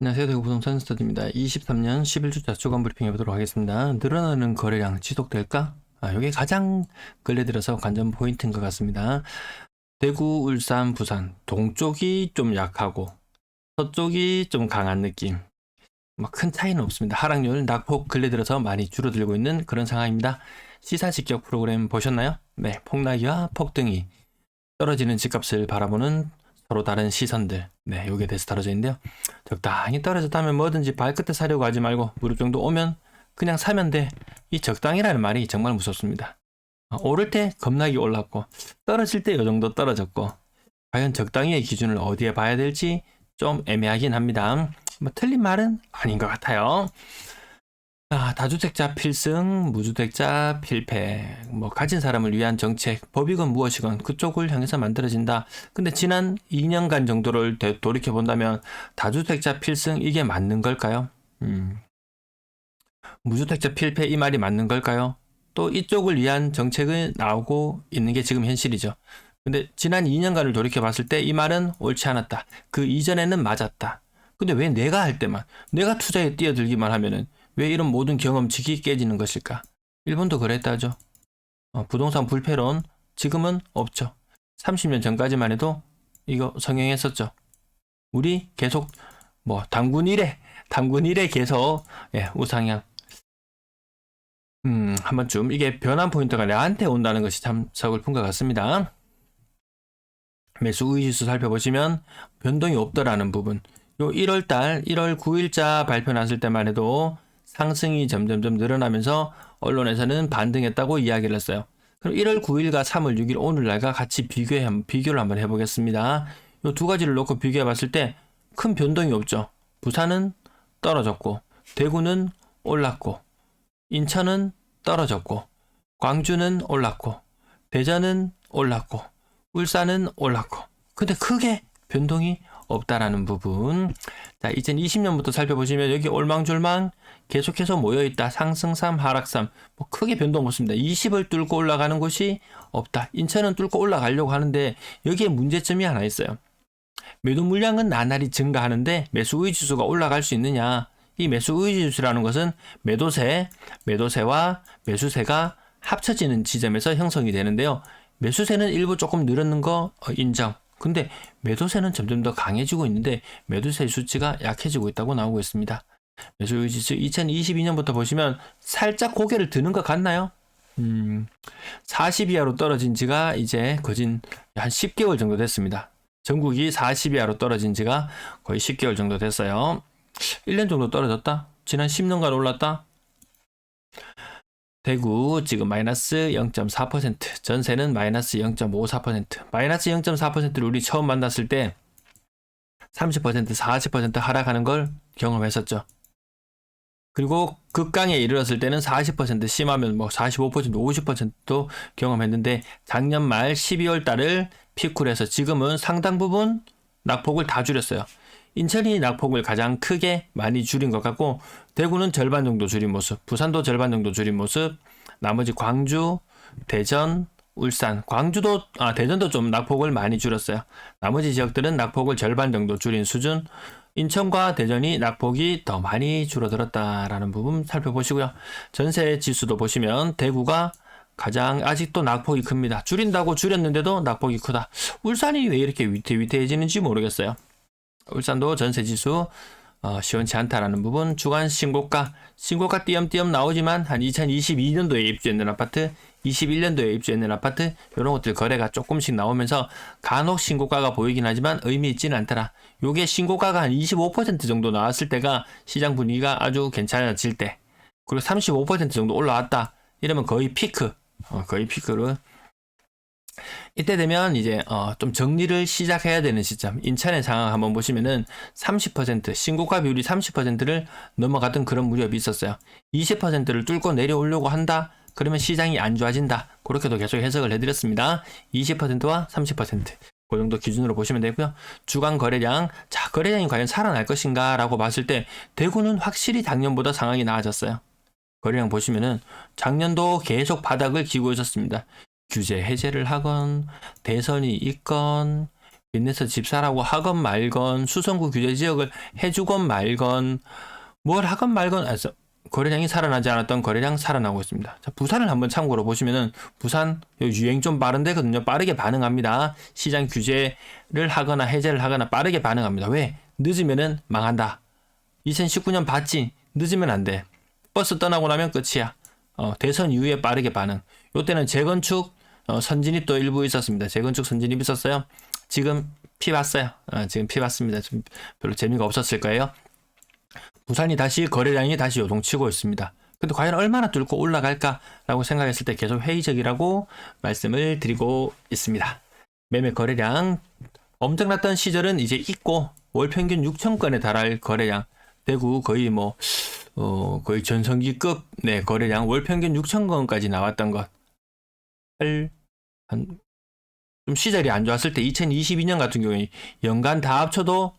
안녕하세요. 대구부동산 스터디입니다. 23년 11주차 주간 브리핑 해보도록 하겠습니다. 늘어나는 거래량 지속될까? 이게 가장 근래 들어서 관전 포인트인 것 같습니다. 대구, 울산, 부산 동쪽이 좀 약하고 서쪽이 좀 강한 느낌. 큰 차이는 없습니다. 하락률 낙폭 근래 들어서 많이 줄어들고 있는 그런 상황입니다. 시사 직격 프로그램 보셨나요? 네, 폭락이와 폭등이 떨어지는 집값을 바라보는 서로 다른 시선들, 네, 요게 대해서 다뤄져 있는데요. 적당히 떨어졌다면 뭐든지 발끝에 사려고 하지 말고 무릎 정도 오면 그냥 사면 돼. 이 적당이라는 말이 정말 무섭습니다. 오를 때 겁나게 올랐고 떨어질 때 요 정도 떨어졌고 과연 적당히의 기준을 어디에 봐야 될지 좀 애매하긴 합니다. 틀린 말은 아닌 것 같아요. 다주택자 필승, 무주택자 필패, 가진 사람을 위한 정책, 법이건 무엇이건 그쪽을 향해서 만들어진다. 근데 지난 2년간 정도를 돌이켜본다면 다주택자 필승 이게 맞는 걸까요? 무주택자 필패 이 말이 맞는 걸까요? 또 이쪽을 위한 정책은 나오고 있는 게 지금 현실이죠. 근데 지난 2년간을 돌이켜봤을 때 이 말은 옳지 않았다. 그 이전에는 맞았다. 근데 왜 내가 할 때만, 내가 투자에 뛰어들기만 하면은 왜 이런 모든 경험칙이 깨지는 것일까? 일본도 그랬다죠. 부동산 불패론 지금은 없죠. 30년 전까지만 해도 이거 성행했었죠. 우리 계속 당군 이래 계속 우상향. 한 번쯤 이게 변환 포인트가 나한테 온다는 것이 참 서글픈 것 같습니다. 매수 우위지수 살펴보시면 변동이 없더라는 부분. 요 1월달 1월 9일자 발표 났을 때만 해도 상승이 점점점 늘어나면서 언론에서는 반등했다고 이야기를 했어요. 그럼 1월 9일과 3월 6일 오늘날과 같이 비교를 한번 해보겠습니다. 이 두 가지를 놓고 비교해 봤을 때 큰 변동이 없죠. 부산은 떨어졌고 대구는 올랐고 인천은 떨어졌고 광주는 올랐고 대전은 올랐고 울산은 올랐고 근데 크게 변동이 없다라는 부분. 자, 2020년부터 살펴보시면 여기 올망졸망 계속해서 모여있다. 상승 3, 하락 3. 크게 변동 없습니다. 20을 뚫고 올라가는 곳이 없다. 인천은 뚫고 올라가려고 하는데 여기에 문제점이 하나 있어요. 매도 물량은 나날이 증가하는데 매수 우위 지수가 올라갈 수 있느냐. 이 매수 우위 지수라는 것은 매도세와 매수세가 합쳐지는 지점에서 형성이 되는데요. 매수세는 일부 조금 늘었는 거 인정. 근데 매도세는 점점 더 강해지고 있는데 매도세 수치가 약해지고 있다고 나오고 있습니다. 매수 지수 2022년부터 보시면 살짝 고개를 드는 것 같나요? 40 이하로 떨어진 지가 이제 거진 한 10개월 정도 됐습니다. 전국이 40 이하로 떨어진 지가 거의 10개월 정도 됐어요. 1년 정도 떨어졌다? 지난 10년간 올랐다? 대구 지금 마이너스 0.4%, 전세는 마이너스 0.54%, 마이너스 0.4%를 우리 처음 만났을 때 30%, 40% 하락하는 걸 경험했었죠. 그리고 극강에 이르렀을 때는 40% 심하면 45%, 50%도 경험했는데 작년 말 12월 달을 피크로 해서 지금은 상당 부분 낙폭을 다 줄였어요. 인천이 낙폭을 가장 크게 많이 줄인 것 같고 대구는 절반 정도 줄인 모습, 부산도 절반 정도 줄인 모습, 나머지 광주, 대전, 울산, 대전도 좀 낙폭을 많이 줄였어요. 나머지 지역들은 낙폭을 절반 정도 줄인 수준, 인천과 대전이 낙폭이 더 많이 줄어들었다라는 부분 살펴보시고요. 전세 지수도 보시면 대구가 가장 아직도 낙폭이 큽니다. 줄인다고 줄였는데도 낙폭이 크다. 울산이 왜 이렇게 위태위태해지는지 모르겠어요. 울산도 전세지수 시원치 않다라는 부분. 주간 신고가 띄엄띄엄 나오지만 한 2022년도에 입주했는 아파트, 21년도에 입주했는 아파트 이런 것들 거래가 조금씩 나오면서 간혹 신고가가 보이긴 하지만 의미 있지는 않더라. 요게 신고가가 한 25% 정도 나왔을 때가 시장 분위기가 아주 괜찮아질 때, 그리고 35% 정도 올라왔다 이러면 거의 피크를 이때 되면 이제 좀 정리를 시작해야 되는 시점. 인천의 상황 한번 보시면은 30% 신고가 비율이 30%를 넘어갔던 그런 무렵이 있었어요. 20%를 뚫고 내려오려고 한다. 그러면 시장이 안 좋아진다. 그렇게도 계속 해석을 해드렸습니다. 20%와 30%. 그 정도 기준으로 보시면 되고요. 주간 거래량, 자, 거래량이 과연 살아날 것인가 라고 봤을 때 대구는 확실히 작년보다 상황이 나아졌어요. 거래량 보시면은 작년도 계속 바닥을 기고 있었습니다. 규제 해제를 하건 대선이 있건 빚내서 집 사라고 하건 말건, 수성구 규제 지역을 해주건 말건, 뭘 하건 말건, 거래량이 살아나지 않았던 거래량 살아나고 있습니다. 자, 부산을 한번 참고로 보시면은, 부산 유행 좀 빠른데거든요. 빠르게 반응합니다. 시장 규제를 하거나 해제를 하거나 빠르게 반응합니다. 왜? 늦으면은 망한다. 2019년 봤지? 늦으면 안 돼. 버스 떠나고 나면 끝이야. 대선 이후에 빠르게 반응. 요때는 재건축 선진입 도 일부 있었습니다. 재건축 선진입 있었어요. 지금 피 봤어요. 지금 피 봤습니다. 좀 별로 재미가 없었을 거예요. 부산이 다시 거래량이 다시 요동치고 있습니다. 근데 과연 얼마나 뚫고 올라갈까라고 생각했을 때 계속 회의적이라고 말씀을 드리고 있습니다. 매매 거래량 엄청났던 시절은 이제 있고 월 평균 6,000건에 달할 거래량. 대구 거의 거의 전성기급 거래량 월 평균 6,000건까지 나왔던 것. 좀 시절이 안 좋았을 때 2022년 같은 경우에 연간 다 합쳐도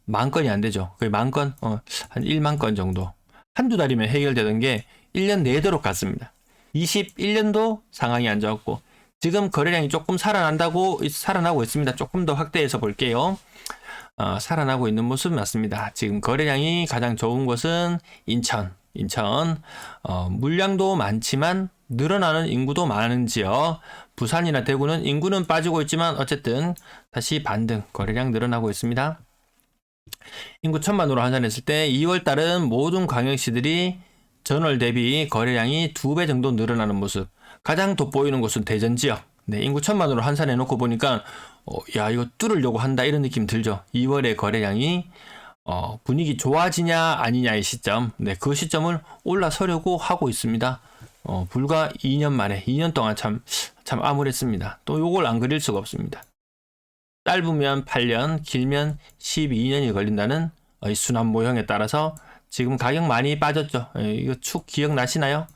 10,000건이 안 되죠. 거의 10,000건, 한 1만 건 정도. 한두 달이면 해결되던 게 1년 내도록 갔습니다. 21년도 상황이 안 좋았고, 지금 거래량이 조금 살아나고 있습니다. 조금 더 확대해서 볼게요. 살아나고 있는 모습 맞습니다. 지금 거래량이 가장 좋은 곳은 인천, 물량도 많지만 늘어나는 인구도 많은 지역. 부산이나 대구는 인구는 빠지고 있지만 어쨌든 다시 반등, 거래량 늘어나고 있습니다. 인구 1,000만으로 환산했을 때 2월 달은 모든 광역시들이 전월 대비 거래량이 2배 정도 늘어나는 모습. 가장 돋보이는 곳은 대전 지역. 인구 1,000만으로 환산해 놓고 보니까 야, 이거 뚫으려고 한다 이런 느낌 들죠. 2월의 거래량이 분위기 좋아지냐 아니냐의 시점. 그 시점을 올라서려고 하고 있습니다. 불과 2년 만에 2년 동안 참 암울했습니다. 또 요걸 안 그릴 수가 없습니다. 짧으면 8년, 길면 12년이 걸린다는 이 순환 모형에 따라서 지금 가격 많이 빠졌죠. 이거 축 기억나시나요?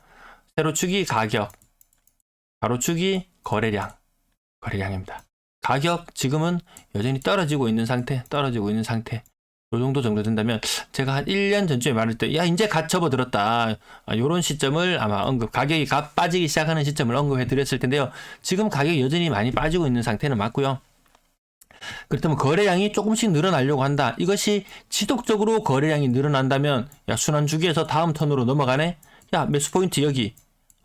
세로축이 가격, 가로축이 거래량입니다. 가격 지금은 여전히 떨어지고 있는 상태. 요 정도 된다면 제가 한 1년 전쯤에 말할 때 야 이제 갓 접어들었다. 요런 시점을 아마 가격이 갓 빠지기 시작하는 시점을 언급해 드렸을 텐데요. 지금 가격이 여전히 많이 빠지고 있는 상태는 맞고요. 그렇다면 거래량이 조금씩 늘어나려고 한다. 이것이 지속적으로 거래량이 늘어난다면 야 순환 주기에서 다음 턴으로 넘어가네. 야 매수 포인트 여기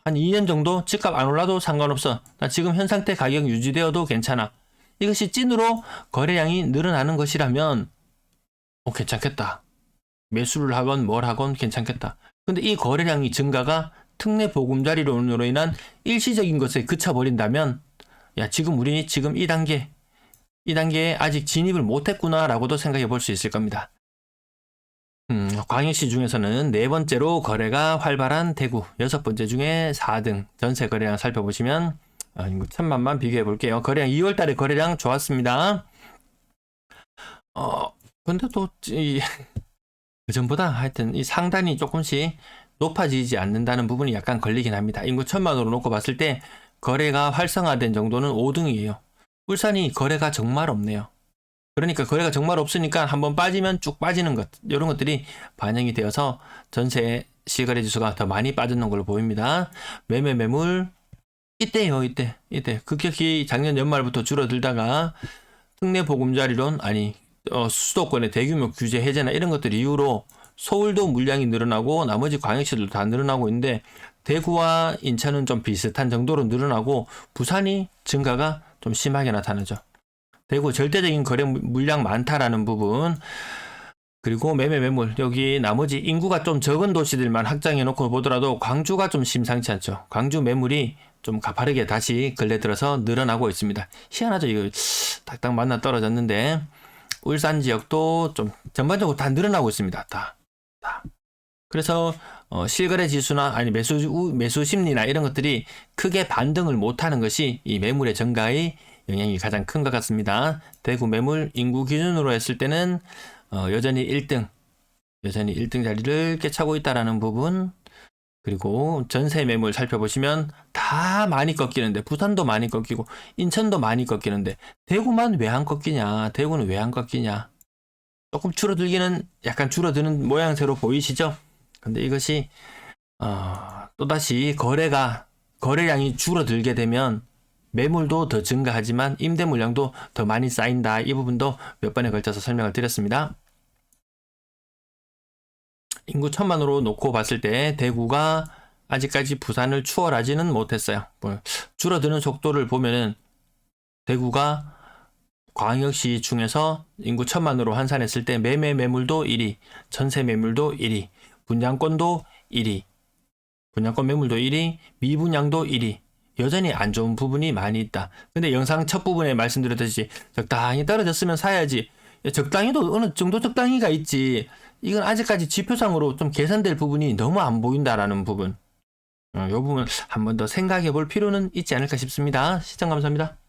한 2년 정도 집값 안 올라도 상관없어. 나 지금 현 상태 가격 유지되어도 괜찮아. 이것이 찐으로 거래량이 늘어나는 것이라면 괜찮겠다. 매수를 하건 뭘 하건 괜찮겠다. 근데 이 거래량이 증가가 특례 보금자리론으로 인한 일시적인 것에 그쳐버린다면 야 지금 우리 지금 이 단계에 아직 진입을 못했구나 라고도 생각해 볼 수 있을 겁니다. 광역시 중에서는 4번째로 거래가 활발한 대구, 6번째 중에 4등 전세 거래량 살펴보시면 1,000만만 비교해 볼게요. 거래량 2월 달에 거래량 좋았습니다. 근데 또 그전보다 하여튼 이 상단이 조금씩 높아지지 않는다는 부분이 약간 걸리긴 합니다. 인구 1,000만으로 놓고 봤을 때 거래가 활성화된 정도는 5등이에요. 울산이 거래가 정말 없네요. 그러니까 거래가 정말 없으니까 한번 빠지면 쭉 빠지는 것, 이런 것들이 반영이 되어서 전세 실거래 지수가 더 많이 빠졌는 걸로 보입니다. 매물 이때요. 급격히 작년 연말부터 줄어들다가 특례 보금자리론 수도권의 대규모 규제 해제나 이런 것들 이후로 서울도 물량이 늘어나고 나머지 광역시들도 다 늘어나고 있는데 대구와 인천은 좀 비슷한 정도로 늘어나고 부산이 증가가 좀 심하게 나타나죠. 대구 절대적인 거래 물량 많다라는 부분, 그리고 매물 여기 나머지 인구가 좀 적은 도시들만 확장해 놓고 보더라도 광주가 좀 심상치 않죠. 광주 매물이 좀 가파르게 다시 근래 들어서 늘어나고 있습니다. 희한하죠. 이거 딱딱 맞나 떨어졌는데 울산 지역도 좀 전반적으로 다 늘어나고 있습니다. 다. 그래서 실거래 지수나 매수 심리나 이런 것들이 크게 반등을 못하는 것이 이 매물의 증가의 영향이 가장 큰 것 같습니다. 대구 매물 인구 기준으로 했을 때는 여전히 1등 자리를 꿰차고 있다라는 부분, 그리고 전세 매물 살펴보시면 다 많이 꺾이는데 부산도 많이 꺾이고 인천도 많이 꺾이는데 대구만 왜 안 꺾이냐? 대구는 왜 안 꺾이냐? 조금 약간 줄어드는 모양새로 보이시죠? 근데 이것이 또다시 거래량이 줄어들게 되면 매물도 더 증가하지만 임대 물량도 더 많이 쌓인다. 이 부분도 몇 번에 걸쳐서 설명을 드렸습니다. 인구 1000만으로 놓고 봤을 때 대구가 아직까지 부산을 추월하지는 못했어요. 줄어드는 속도를 보면은 대구가 광역시 중에서 인구 1000만으로 환산했을 때 매매 매물도 1위, 전세 매물도 1위, 분양권도 1위, 분양권 매물도 1위, 미분양도 1위. 여전히 안 좋은 부분이 많이 있다. 근데 영상 첫 부분에 말씀드렸듯이 적당히 떨어졌으면 사야지. 적당히도 어느 정도 적당히가 있지. 이건 아직까지 지표상으로 좀 개선될 부분이 너무 안 보인다라는 부분. 이 부분 한 번 더 생각해 볼 필요는 있지 않을까 싶습니다. 시청 감사합니다.